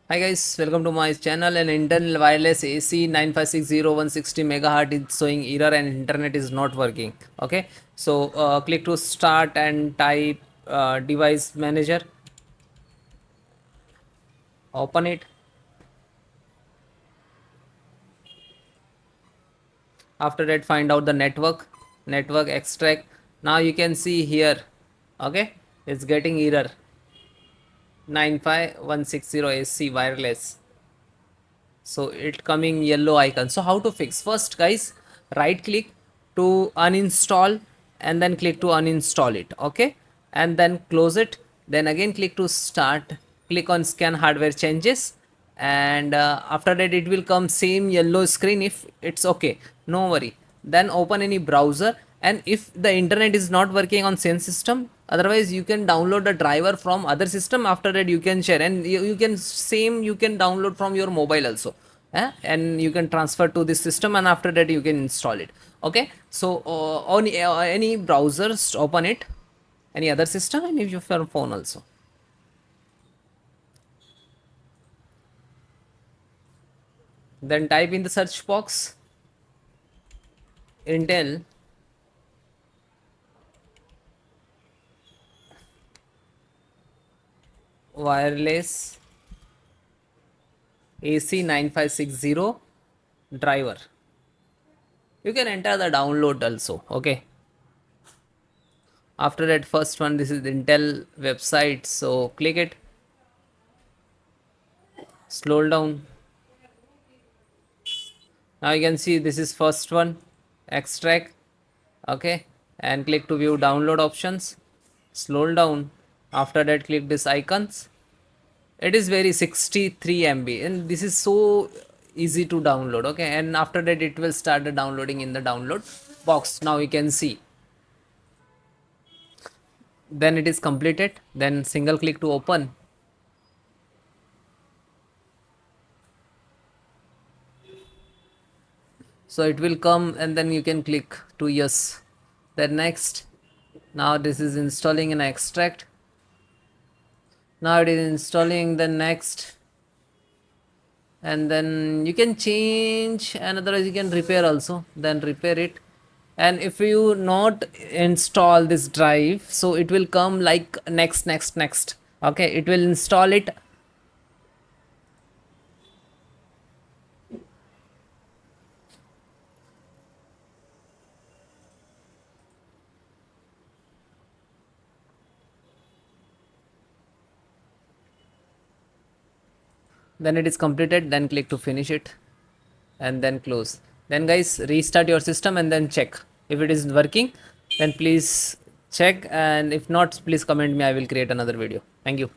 Hi guys, welcome to my channel. An Intel wireless AC 9560160 megahertz is showing error and internet is not working. Okay, so click to start and type device manager. Open it. After that, find out the network extract. Now you can see here. Okay, it's getting error 95160 AC wireless. So it coming yellow icon. So how to fix? First guys, right click to uninstall and then click to uninstall it. Okay, and then close it, then again click to start, click on scan hardware changes, and after that it will come same yellow screen. If it's okay, no worry, then open any browser, and if the internet is not working on same system, otherwise you can download the driver from other system. After that you can share, and you can same you can download from your mobile also, and you can transfer to this system, and after that you can install it. Okay, so on any browsers, open it, any other system, and if your phone also. Then type in the search box Intel wireless AC 9560 driver. You can enter the download also. Okay, after that, first one, this is Intel website, so click it, scroll down. Now you can see this is first one, extract. Okay, and click to view download options, scroll down. After that, click this icons. It is very 63 MB, and this is so easy to download. Okay, and after that it will start the downloading in the download box. Now you can see, then it is completed, then single click to open. So it will come, and then you can click to yes, then next. Now this is installing an extract. Now it is installing the next, and then you can change, and otherwise you can repair also, then repair it. And if you not install this drive, so it will come like next. Okay, it will install it. Then it is completed, then click to finish it, and then close. Then guys, restart your system and then check if it is working. Then please check, and if not, please comment me, I will create another video. Thank you.